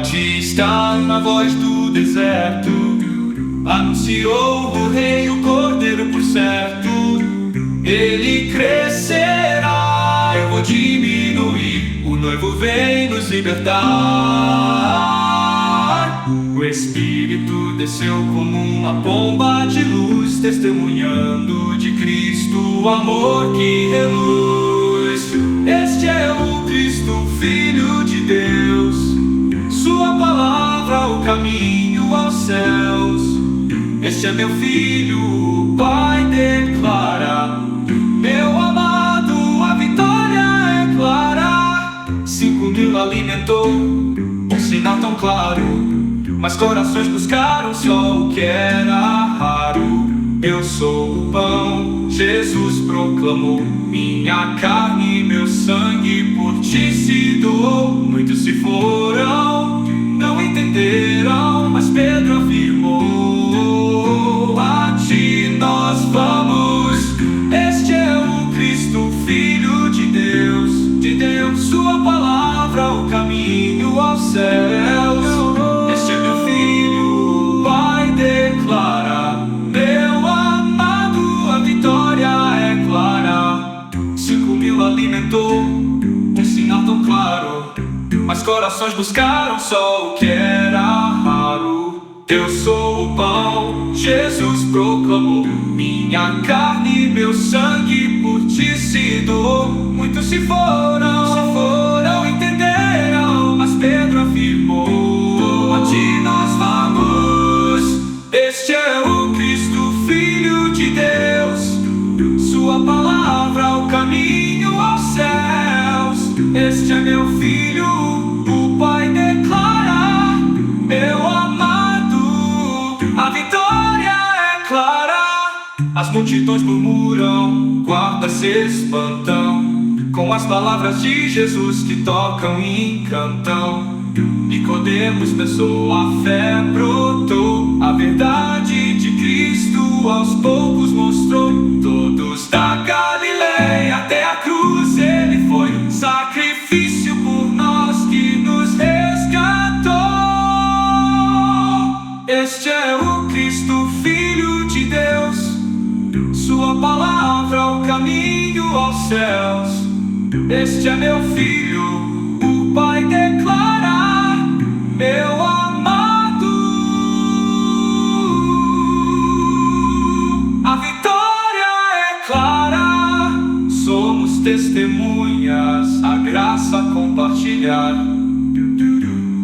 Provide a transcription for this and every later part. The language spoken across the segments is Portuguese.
Batista, na voz do deserto, anunciou o rei, o cordeiro por certo. Ele crescerá, eu vou diminuir, o noivo vem nos libertar. O Espírito desceu como uma pomba de luz, testemunhando de Cristo o amor que reluz. Este é o Cristo, Filho de Deus, sua palavra o caminho aos céus. Este é meu filho, o Pai declara, meu amado, a vitória é clara. 5.000 alimentou, um sinal tão claro, mas corações buscaram só o que era raro. Eu sou o pão, Jesus proclamou, minha carne e meu sangue por ti se doou. Muitos se foram, não entenderam, mas Pedro afirmou, a ti nós vamos. Este é o Cristo, Filho de Deus, sua palavra o caminho aos céus. Este é meu filho, o Pai declara, meu amado, a vitória é clara. 5.000 alimentou, um sinal tão claro, mas corações buscaram só o que era raro. Eu sou o pão, Jesus proclamou, minha carne e meu sangue por ti se doou. Muitos se foram, entenderam, mas Pedro afirmou, a ti nós vamos. Este é o Cristo, Filho de Deus, sua palavra o caminho aos céus. Este é meu filho, o Pai declara, meu amado, a vitória é clara. As multidões murmuram, guardas se espantam com as palavras de Jesus que tocam e encantam. Nicodemos pensou, a fé brotou, a verdade de Cristo aos poucos mostrou. Todos da Galileia até a cruz ele foi, sacrifício por nós que nos resgatou. Este é o Cristo, Filho de Deus, sua palavra o caminho aos céus. Este é meu filho, o Pai declara, meu amado, a vitória é clara. Somos testemunhas, a graça compartilhar,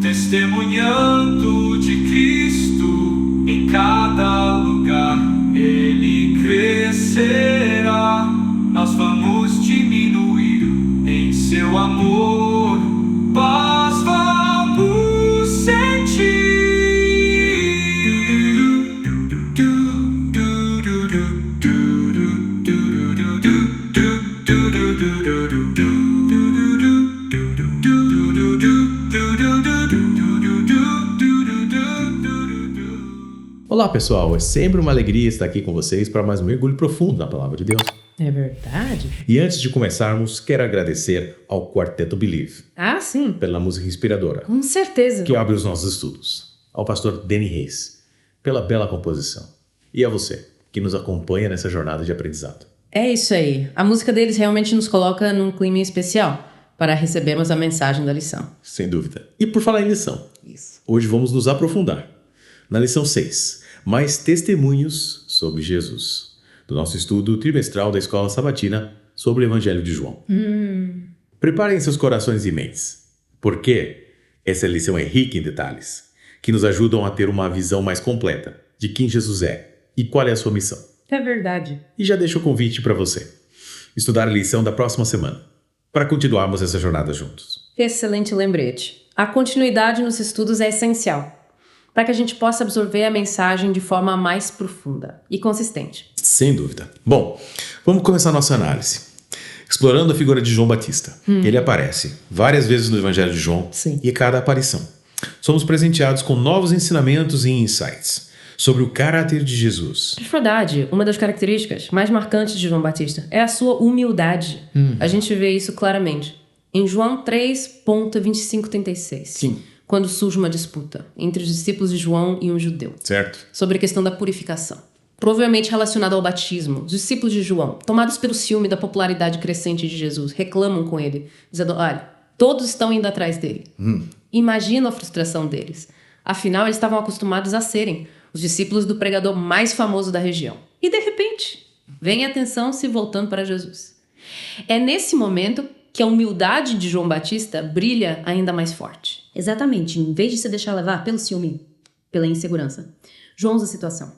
testemunhando de Cristo em cada lugar. Ele crescerá, nós vamos diminuir em seu amor, paz vamos sentir. Olá pessoal, é sempre uma alegria estar aqui com vocês para mais um mergulho profundo na Palavra de Deus. É verdade? E antes de começarmos, quero agradecer ao Quarteto Believe. Ah, sim. Pela música inspiradora. Com certeza. Que abre os nossos estudos. Ao pastor Danny Reis, pela bela composição. E a você, que nos acompanha nessa jornada de aprendizado. É isso aí. A música deles realmente nos coloca num clima especial para recebermos a mensagem da lição. Sem dúvida. E por falar em lição, hoje vamos nos aprofundar na lição 6. Mais testemunhos sobre Jesus, do nosso estudo trimestral da Escola Sabatina sobre o Evangelho de João. Preparem seus corações e mentes, porque essa lição é rica em detalhes, que nos ajudam a ter uma visão mais completa de quem Jesus é e qual é a sua missão. É verdade. E já deixo o convite para você estudar a lição da próxima semana, para continuarmos essa jornada juntos. Excelente lembrete. A continuidade nos estudos é essencial, para que a gente possa absorver a mensagem de forma mais profunda e consistente. Sem dúvida. Bom, vamos começar a nossa análise. Explorando a figura de João Batista. Ele aparece várias vezes no Evangelho de João. Sim. E cada aparição somos presenteados com novos ensinamentos e insights sobre o caráter de Jesus. De verdade, uma das características mais marcantes de João Batista é a sua humildade. A gente vê isso claramente. Em João 3.25-36. Sim. quando surge uma disputa entre os discípulos de João e um judeu. Certo. Sobre a questão da purificação. Provavelmente relacionado ao batismo. Os discípulos de João, tomados pelo ciúme da popularidade crescente de Jesus, reclamam com ele, dizendo, olha, todos estão indo atrás dele. Imagina a frustração deles. Afinal, eles estavam acostumados a serem os discípulos do pregador mais famoso da região. E, de repente, vem a atenção se voltando para Jesus. É nesse momento que a humildade de João Batista brilha ainda mais forte. Exatamente. Em vez de se deixar levar pelo ciúme, pela insegurança, João usa a situação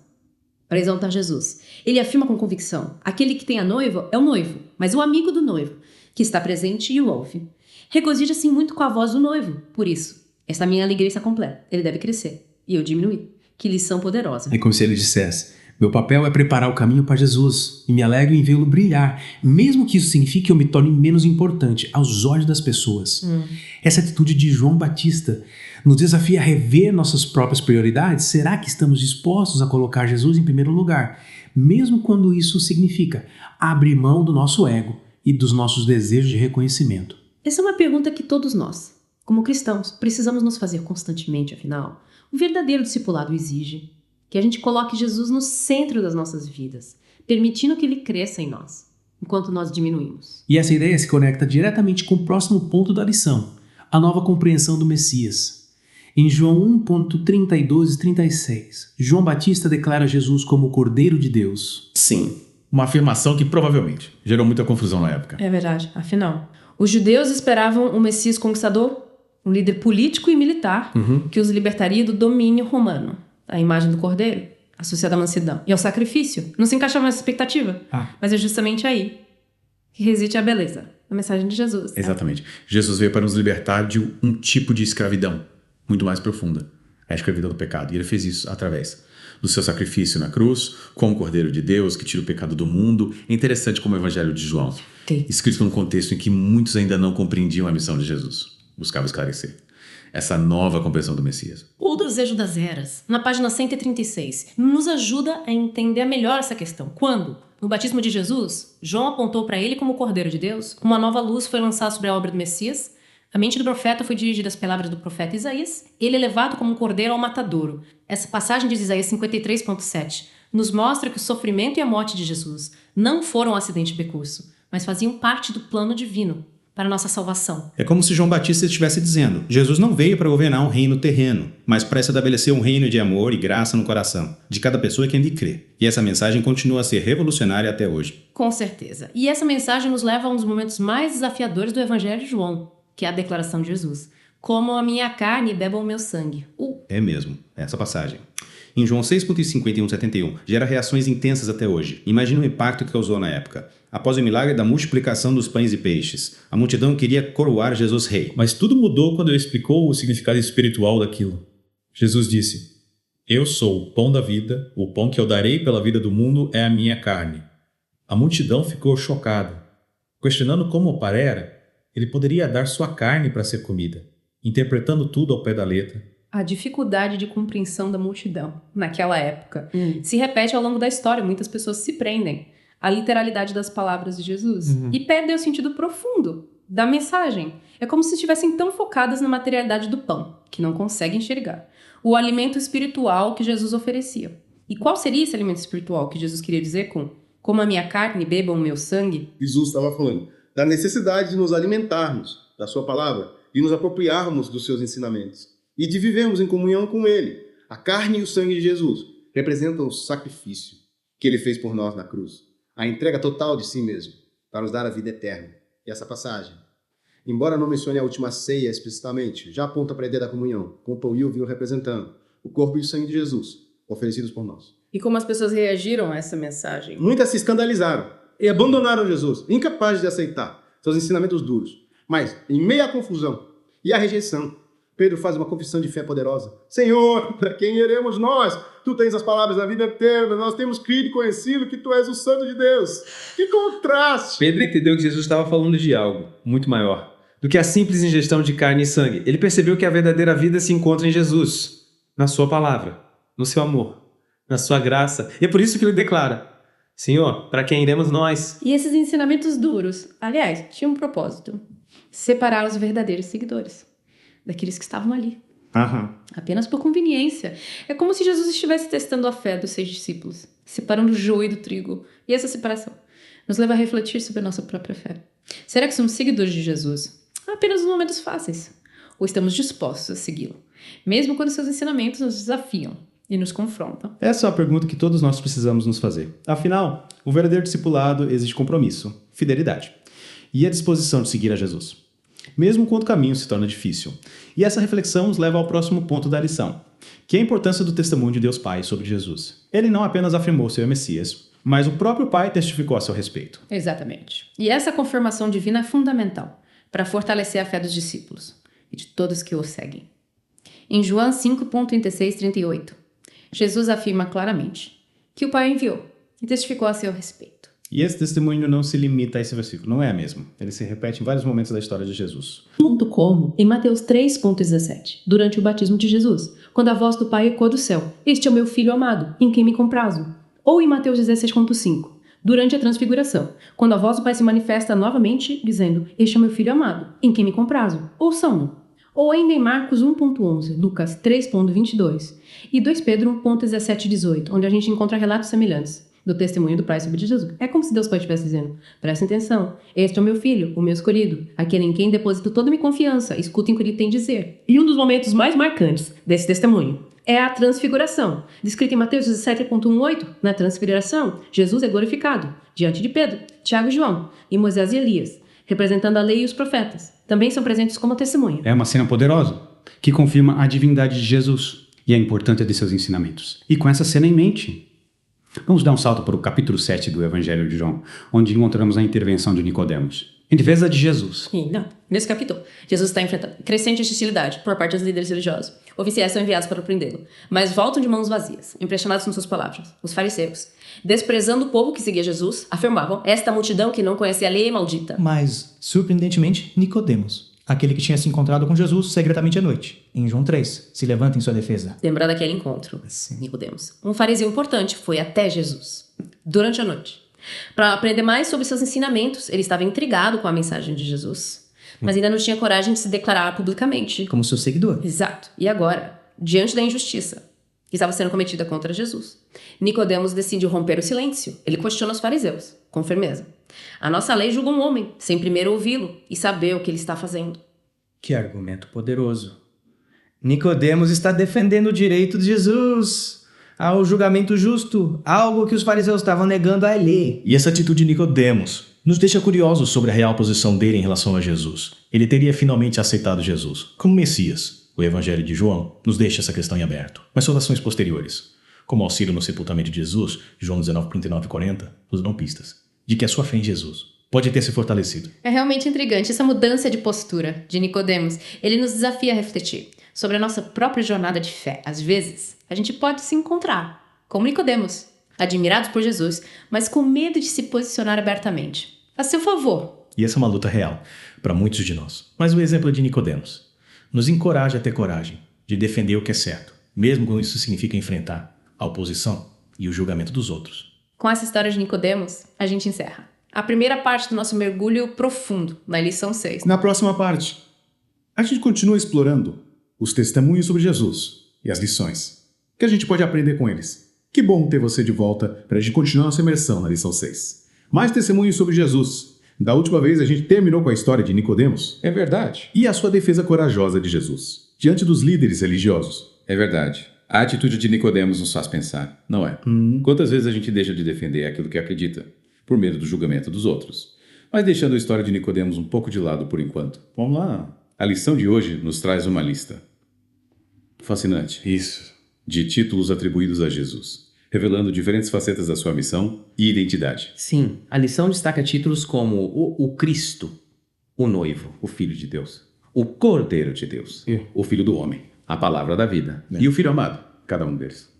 para exaltar Jesus. Ele afirma com convicção: aquele que tem a noiva é o noivo, mas o amigo do noivo, que está presente e o ouve. Regozija-se muito com a voz do noivo. Por isso, esta minha alegria está completa. Ele deve crescer e eu diminuir. Que lição poderosa. É como se ele dissesse: meu papel é preparar o caminho para Jesus e me alegro em vê-lo brilhar, mesmo que isso signifique que eu me torne menos importante aos olhos das pessoas. Essa atitude de João Batista nos desafia a rever nossas próprias prioridades. Será que estamos dispostos a colocar Jesus em primeiro lugar, mesmo quando isso significa abrir mão do nosso ego e dos nossos desejos de reconhecimento? Essa é uma pergunta que todos nós, como cristãos, precisamos nos fazer constantemente, afinal. O verdadeiro discipulado exige que a gente coloque Jesus no centro das nossas vidas, permitindo que ele cresça em nós, enquanto nós diminuímos. E essa ideia se conecta diretamente com o próximo ponto da lição, a nova compreensão do Messias. Em João 1.32 e 36, João Batista declara Jesus como o Cordeiro de Deus. Sim, uma afirmação que provavelmente gerou muita confusão na época. É verdade. Afinal, os judeus esperavam um Messias conquistador, um líder político e militar que os libertaria do domínio romano. A imagem do cordeiro, associada à mansidão e ao sacrifício, não se encaixava nessa expectativa. Mas é justamente aí que reside a beleza da mensagem de Jesus. Exatamente. Jesus veio para nos libertar de um tipo de escravidão muito mais profunda, a escravidão do pecado. E ele fez isso através do seu sacrifício na cruz, como Cordeiro de Deus, que tira o pecado do mundo. É interessante como o Evangelho de João, escrito num contexto em que muitos ainda não compreendiam a missão de Jesus, buscavam esclarecer essa nova compreensão do Messias. O Desejo das Eras, na página 136, nos ajuda a entender melhor essa questão. Quando, no batismo de Jesus, João apontou para ele como Cordeiro de Deus, uma nova luz foi lançada sobre a obra do Messias, a mente do profeta foi dirigida às palavras do profeta Isaías, ele é levado como um cordeiro ao matadouro. Essa passagem de Isaías 53.7 nos mostra que o sofrimento e a morte de Jesus não foram um acidente de percurso, mas faziam parte do plano divino para a nossa salvação. É como se João Batista estivesse dizendo: Jesus não veio para governar um reino terreno, mas para estabelecer um reino de amor e graça no coração de cada pessoa que nele crê. E essa mensagem continua a ser revolucionária até hoje. Com certeza. E essa mensagem nos leva a um dos momentos mais desafiadores do Evangelho de João, que é a declaração de Jesus: como a minha carne beba o meu sangue. É mesmo, essa passagem. Em João 6.51-71, gera reações intensas até hoje. Imagina o impacto que causou na época. Após o milagre da multiplicação dos pães e peixes, a multidão queria coroar Jesus rei. Mas tudo mudou quando ele explicou o significado espiritual daquilo. Jesus disse: eu sou o pão da vida, o pão que eu darei pela vida do mundo é a minha carne. A multidão ficou chocada, questionando como o pai era, ele poderia dar sua carne para ser comida, interpretando tudo ao pé da letra. A dificuldade de compreensão da multidão, naquela época, se repete ao longo da história. Muitas pessoas se prendem à literalidade das palavras de Jesus e perdem o sentido profundo da mensagem. É como se estivessem tão focadas na materialidade do pão, que não conseguem enxergar o alimento espiritual que Jesus oferecia. E qual seria esse alimento espiritual que Jesus queria dizer com como a minha carne beba o meu sangue? Jesus estava falando da necessidade de nos alimentarmos da sua palavra, de nos apropriarmos dos seus ensinamentos e de vivermos em comunhão com ele. A carne e o sangue de Jesus representam o sacrifício que ele fez por nós na cruz, a entrega total de si mesmo para nos dar a vida eterna. E essa passagem, embora não mencione a última ceia explicitamente, já aponta para a ideia da comunhão, com o pão e o vinho representando o corpo e o sangue de Jesus, oferecidos por nós. E como as pessoas reagiram a essa mensagem? Muitas se escandalizaram e abandonaram Jesus, incapazes de aceitar seus ensinamentos duros. Mas, em meio à confusão e à rejeição, Pedro faz uma confissão de fé poderosa. Senhor, para quem iremos nós? Tu tens as palavras da vida eterna, nós temos crido e conhecido que tu és o Santo de Deus. Que contraste! Pedro entendeu que Jesus estava falando de algo muito maior do que a simples ingestão de carne e sangue. Ele percebeu que a verdadeira vida se encontra em Jesus, na sua palavra, no seu amor, na sua graça. E é por isso que ele declara: Senhor, para quem iremos nós? E esses ensinamentos duros, aliás, tinham um propósito: separar os verdadeiros seguidores daqueles que estavam ali, Aham. Apenas por conveniência. É como se Jesus estivesse testando a fé dos 6 discípulos, separando o joio do trigo. E essa separação nos leva a refletir sobre a nossa própria fé. Será que somos seguidores de Jesus apenas nos momentos fáceis? Ou estamos dispostos a segui-lo, mesmo quando seus ensinamentos nos desafiam e nos confrontam? Essa é a pergunta que todos nós precisamos nos fazer. Afinal, o verdadeiro discipulado exige compromisso, fidelidade e a disposição de seguir a Jesus, mesmo quando o caminho se torna difícil. E essa reflexão nos leva ao próximo ponto da lição, que é a importância do testemunho de Deus Pai sobre Jesus. Ele não apenas afirmou ser o Messias, mas o próprio Pai testificou a seu respeito. Exatamente. E essa confirmação divina é fundamental para fortalecer a fé dos discípulos e de todos que o seguem. Em João 5,36-38, Jesus afirma claramente que o Pai o enviou e testificou a seu respeito. E esse testemunho não se limita a esse versículo, não é mesmo? Ele se repete em vários momentos da história de Jesus. Muito como em Mateus 3,17, durante o batismo de Jesus, quando a voz do Pai ecoa do céu: "Este é o meu Filho amado, em quem me comprazo." Ou em Mateus 16,5, durante a transfiguração, quando a voz do Pai se manifesta novamente, dizendo: "Este é o meu Filho amado, em quem me comprazo." Ouçam-no. Ou ainda em Marcos 1,11, Lucas 3,22 e 2 Pedro 1,17-18, onde a gente encontra relatos semelhantes do testemunho do Pai sobre Jesus. É como se Deus Pai estivesse dizendo: prestem atenção, este é o meu filho, o meu escolhido, aquele em quem deposito toda a minha confiança, escutem o que ele tem a dizer. E um dos momentos mais marcantes desse testemunho é a transfiguração, descrita em Mateus 17,18. Na transfiguração, Jesus é glorificado diante de Pedro, Tiago e João, e Moisés e Elias, representando a lei e os profetas. Também são presentes como testemunha. É uma cena poderosa, que confirma a divindade de Jesus e a importância de seus ensinamentos. E com essa cena em mente, vamos dar um salto para o capítulo 7 do Evangelho de João, onde encontramos a intervenção de Nicodemos, em defesa de Jesus. Nesse capítulo, Jesus está enfrentando crescente hostilidade por parte dos líderes religiosos. Oficiais são enviados para prendê-lo, mas voltam de mãos vazias, impressionados com suas palavras. Os fariseus, desprezando o povo que seguia Jesus, afirmavam: esta multidão que não conhecia a lei é maldita. Mas, surpreendentemente, Nicodemos, aquele que tinha se encontrado com Jesus secretamente à noite, em João 3, se levanta em sua defesa. Lembrar daquele encontro, Nicodemos, um fariseu importante, foi até Jesus, durante a noite, para aprender mais sobre seus ensinamentos. Ele estava intrigado com a mensagem de Jesus, mas ainda não tinha coragem de se declarar publicamente Como seu seguidor. Exato. E agora, diante da injustiça que estava sendo cometida contra Jesus, Nicodemos decide romper o silêncio. Ele questiona os fariseus, com firmeza. A nossa lei julga um homem, sem primeiro ouvi-lo e saber o que ele está fazendo. Que argumento poderoso. Nicodemos está defendendo o direito de Jesus ao julgamento justo, algo que os fariseus estavam negando à lei. E essa atitude de Nicodemos nos deixa curiosos sobre a real posição dele em relação a Jesus. Ele teria finalmente aceitado Jesus como Messias. O Evangelho de João nos deixa essa questão em aberto. Mas suas ações posteriores, como auxílio no sepultamento de Jesus, João 19, 39 e 40, nos dão pistas de que a sua fé em Jesus pode ter se fortalecido. É realmente intrigante essa mudança de postura de Nicodemos. Ele nos desafia a refletir sobre a nossa própria jornada de fé. Às vezes, a gente pode se encontrar como Nicodemos, admirados por Jesus, mas com medo de se posicionar abertamente a seu favor. E essa é uma luta real para muitos de nós. Mas o exemplo de Nicodemos nos encoraja a ter coragem de defender o que é certo, mesmo quando isso significa enfrentar a oposição e o julgamento dos outros. Com essa história de Nicodemos, a gente encerra a primeira parte do nosso mergulho profundo na lição 6. Na próxima parte, a gente continua explorando os testemunhos sobre Jesus e as lições que a gente pode aprender com eles. Que bom ter você de volta para a gente continuar nossa imersão na lição 6. Mais testemunhos sobre Jesus. Da última vez a gente terminou com a história de Nicodemos. É verdade. E a sua defesa corajosa de Jesus diante dos líderes religiosos. É verdade. A atitude de Nicodemos nos faz pensar, não é? Quantas vezes a gente deixa de defender aquilo que acredita, por medo do julgamento dos outros? Mas deixando a história de Nicodemos um pouco de lado por enquanto. Vamos lá. A lição de hoje nos traz uma lista fascinante. Isso. De títulos atribuídos a Jesus, revelando diferentes facetas da sua missão e identidade. Sim, a lição destaca títulos como o Cristo, o noivo, O Filho de Deus, o Cordeiro de Deus, o Filho do Homem, a Palavra da Vida e o Filho Amado, cada um deles.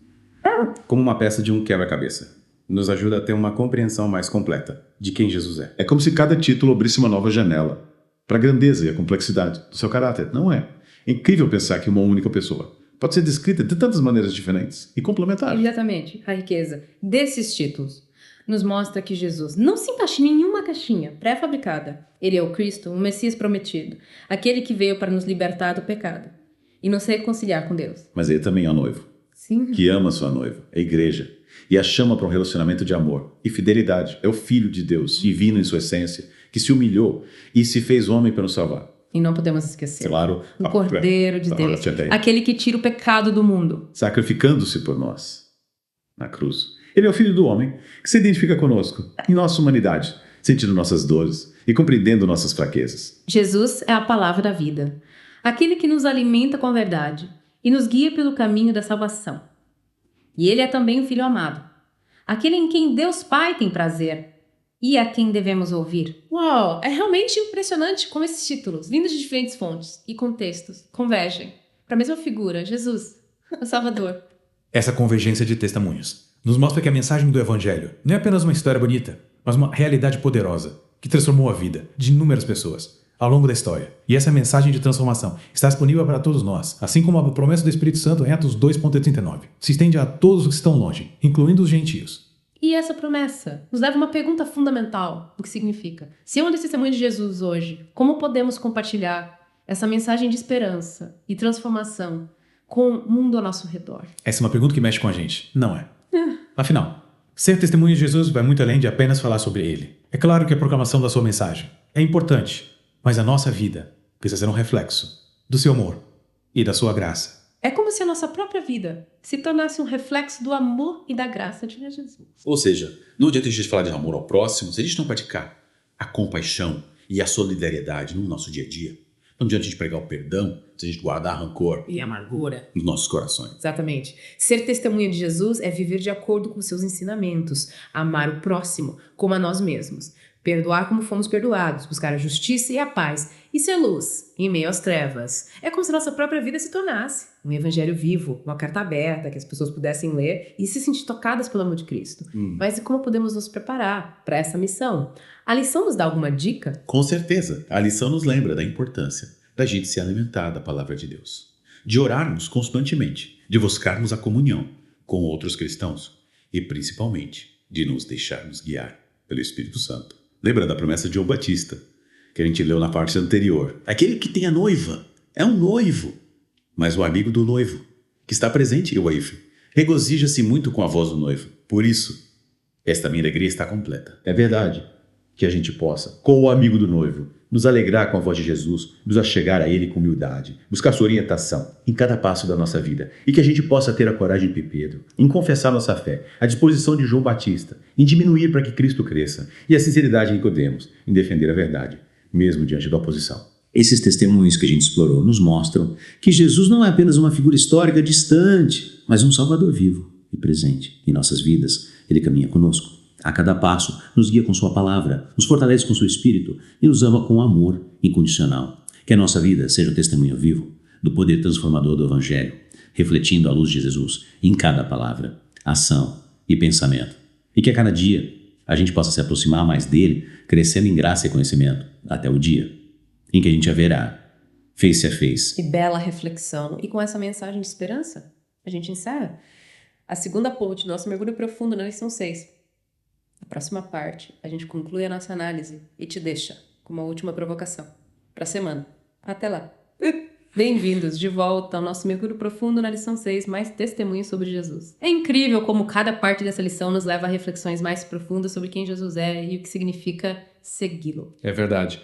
Como uma peça de um quebra-cabeça. Nos ajuda a ter uma compreensão mais completa de quem Jesus é. É como se cada título abrisse uma nova janela para a grandeza e a complexidade do seu caráter, não é? É incrível pensar que uma única pessoa pode ser descrita de tantas maneiras diferentes e complementares. Exatamente. A riqueza desses títulos nos mostra que Jesus não se encaixa em nenhuma caixinha pré-fabricada. Ele é o Cristo, o Messias prometido, aquele que veio para nos libertar do pecado. e nos reconciliar com Deus. Mas ele também é o noivo, Sim. que ama sua noiva, a igreja, e a chama para um relacionamento de amor e fidelidade. É o Filho de Deus, divino em sua essência, que se humilhou e se fez homem para nos salvar. E não podemos esquecer. Claro. O Cordeiro de Deus, aquele que tira o pecado do mundo. Sacrificando-se por nós na cruz. Ele é o Filho do homem que se identifica conosco, em nossa humanidade, sentindo nossas dores e compreendendo nossas fraquezas. Jesus é a palavra da vida, aquele que nos alimenta com a verdade e nos guia pelo caminho da salvação. E ele é também o Filho amado, aquele em quem Deus Pai tem prazer e a quem devemos ouvir. Uau, é realmente impressionante como esses títulos, vindos de diferentes fontes e contextos, convergem para a mesma figura, Jesus, o Salvador. Essa convergência de testemunhos nos mostra que a mensagem do Evangelho não é apenas uma história bonita, mas uma realidade poderosa que transformou a vida de inúmeras pessoas ao longo da história. E essa mensagem de transformação está disponível para todos nós, assim como a promessa do Espírito Santo em Atos 2,39. Se estende a todos os que estão longe, incluindo os gentios. E essa promessa nos leva a uma pergunta fundamental, o que significa. Se é um desses testemunhos de Jesus hoje, como podemos compartilhar essa mensagem de esperança e transformação com o mundo ao nosso redor? Essa é uma pergunta que mexe com a gente, não é? Afinal, ser testemunho de Jesus vai muito além de apenas falar sobre ele. É claro que a proclamação da sua mensagem é importante, mas a nossa vida precisa ser um reflexo do seu amor e da sua graça. É como se a nossa própria vida se tornasse um reflexo do amor e da graça de Jesus. Ou seja, não adianta a gente falar de amor ao próximo se a gente não praticar a compaixão e a solidariedade no nosso dia a dia. Não adianta a gente pregar o perdão se a gente guardar rancor E amargura. nos nossos corações. Exatamente. Ser testemunha de Jesus é viver de acordo com seus ensinamentos, amar o próximo como a nós mesmos, perdoar como fomos perdoados, buscar a justiça e a paz e ser luz em meio às trevas. É como se nossa própria vida se tornasse um evangelho vivo, uma carta aberta que as pessoas pudessem ler e se sentir tocadas pelo amor de Cristo. Mas e como podemos nos preparar para essa missão? A lição nos dá alguma dica? Com certeza, a lição nos lembra da importância da gente se alimentar da palavra de Deus, de orarmos constantemente, de buscarmos a comunhão com outros cristãos e, principalmente, de nos deixarmos guiar pelo Espírito Santo. Lembra da promessa de João Batista, que a gente leu na parte anterior? Aquele que tem a noiva é um noivo, mas o amigo do noivo, que está presente, o Waife, regozija-se muito com a voz do noivo. Por isso, esta minha alegria está completa. É verdade que a gente possa, com o amigo do noivo, nos alegrar com a voz de Jesus, nos achegar a Ele com humildade, buscar sua orientação em cada passo da nossa vida e que a gente possa ter a coragem de Pedro, em confessar nossa fé, a disposição de João Batista, em diminuir para que Cristo cresça e a sinceridade em Nicodemos, em defender a verdade, mesmo diante da oposição. Esses testemunhos que a gente explorou nos mostram que Jesus não é apenas uma figura histórica distante, mas um Salvador vivo e presente em nossas vidas. Ele caminha conosco. A cada passo, nos guia com sua palavra, nos fortalece com seu espírito e nos ama com amor incondicional. Que a nossa vida seja um testemunho vivo do poder transformador do Evangelho, refletindo a luz de Jesus em cada palavra, ação e pensamento. E que a cada dia a gente possa se aproximar mais dele, crescendo em graça e conhecimento, até o dia em que a gente a verá face a face. Que bela reflexão. E com essa mensagem de esperança, a gente encerra a segunda ponte do nosso mergulho profundo na lição 6. Na próxima parte, a gente conclui a nossa análise e te deixa com uma última provocação para a semana. Até lá! Bem-vindos de volta ao nosso mergulho profundo na lição 6, mais testemunhos sobre Jesus. É incrível como cada parte dessa lição nos leva a reflexões mais profundas sobre quem Jesus é e o que significa segui-lo. É verdade.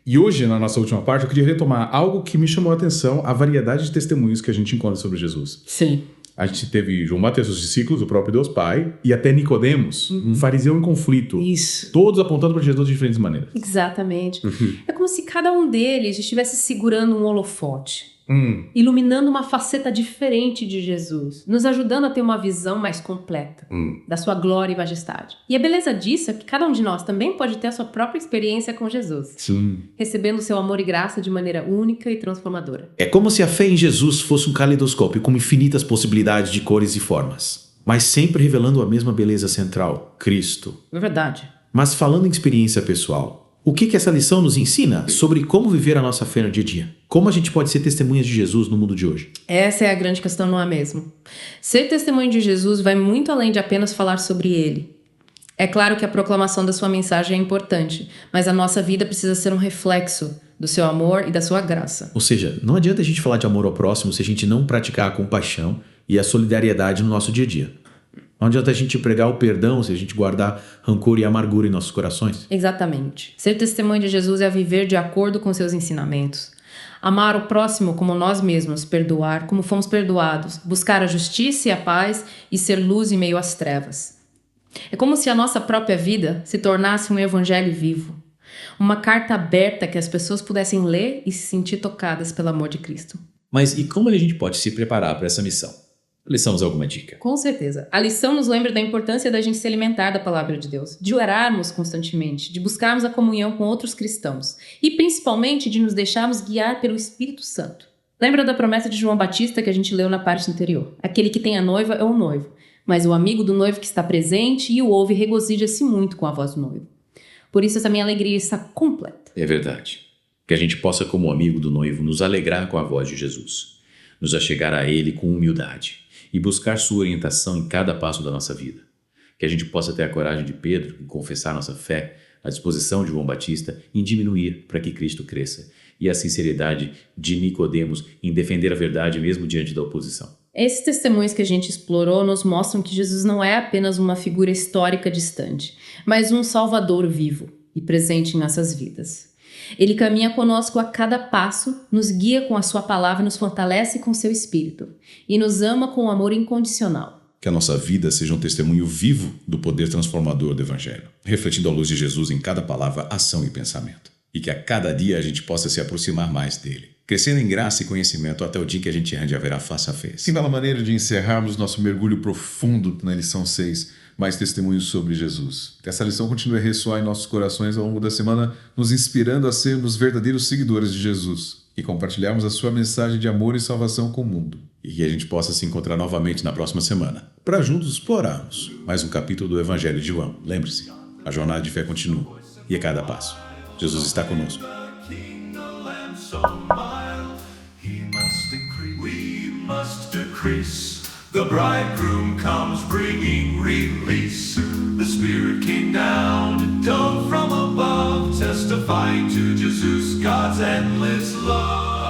E hoje, na nossa última parte, eu queria retomar algo que me chamou a atenção, a variedade de testemunhos que a gente encontra sobre Jesus. Sim. A gente teve João Batista, os discípulos, o próprio Deus Pai, e até Nicodemos, um fariseu em conflito. Isso. Todos apontando para Jesus de diferentes maneiras. Exatamente. É como se cada um deles estivesse segurando um holofote, iluminando uma faceta diferente de Jesus, nos ajudando a ter uma visão mais completa da sua glória e majestade. E a beleza disso é que cada um de nós também pode ter a sua própria experiência com Jesus, recebendo seu amor e graça de maneira única e transformadora. É como se a fé em Jesus fosse um caleidoscópio com infinitas possibilidades de cores e formas, mas sempre revelando a mesma beleza central, Cristo. É verdade. Mas falando em experiência pessoal, o que essa lição nos ensina sobre como viver a nossa fé no dia a dia? Como a gente pode ser testemunhas de Jesus no mundo de hoje? Essa é a grande questão, não é mesmo? Ser testemunho de Jesus vai muito além de apenas falar sobre ele. É claro que a proclamação da sua mensagem é importante, mas a nossa vida precisa ser um reflexo do seu amor e da sua graça. Ou seja, não adianta a gente falar de amor ao próximo se a gente não praticar a compaixão e a solidariedade no nosso dia a dia. Não adianta a gente pregar o perdão se a gente guardar rancor e amargura em nossos corações. Exatamente. Ser testemunho de Jesus é viver de acordo com seus ensinamentos. Amar o próximo como nós mesmos, perdoar como fomos perdoados, buscar a justiça e a paz e ser luz em meio às trevas. É como se a nossa própria vida se tornasse um evangelho vivo. Uma carta aberta que as pessoas pudessem ler e se sentir tocadas pelo amor de Cristo. Mas e como a gente pode se preparar para essa missão? Liçamos alguma dica? Com certeza. A lição nos lembra da importância da gente se alimentar da palavra de Deus, de orarmos constantemente, de buscarmos a comunhão com outros cristãos e principalmente de nos deixarmos guiar pelo Espírito Santo. Lembra da promessa de João Batista que a gente leu na parte anterior? Aquele que tem a noiva é o noivo, mas o amigo do noivo que está presente e o ouve regozija-se muito com a voz do noivo. Por isso essa minha alegria está completa. É verdade. Que a gente possa, como amigo do noivo, nos alegrar com a voz de Jesus, nos achegar a Ele com humildade e buscar sua orientação em cada passo da nossa vida. Que a gente possa ter a coragem de Pedro em confessar nossa fé, a disposição de João Batista em diminuir para que Cristo cresça e a sinceridade de Nicodemos em defender a verdade mesmo diante da oposição. Esses testemunhos que a gente explorou nos mostram que Jesus não é apenas uma figura histórica distante, mas um Salvador vivo e presente em nossas vidas. Ele caminha conosco a cada passo, nos guia com a sua palavra, nos fortalece com seu espírito e nos ama com amor incondicional. Que a nossa vida seja um testemunho vivo do poder transformador do Evangelho, refletindo a luz de Jesus em cada palavra, ação e pensamento. E que a cada dia a gente possa se aproximar mais dele, crescendo em graça e conhecimento até o dia que a gente ande a ver a face a face. Que bela maneira de encerrarmos nosso mergulho profundo na lição 6, mais testemunhos sobre Jesus. Que essa lição continue a ressoar em nossos corações ao longo da semana, nos inspirando a sermos verdadeiros seguidores de Jesus e compartilharmos a sua mensagem de amor e salvação com o mundo. E que a gente possa se encontrar novamente na próxima semana, para juntos explorarmos mais um capítulo do Evangelho de João. Lembre-se, a jornada de fé continua e a cada passo, Jesus está conosco. The bridegroom comes bringing release. The Spirit came down, a dove from above, testifying to Jesus, God's endless love.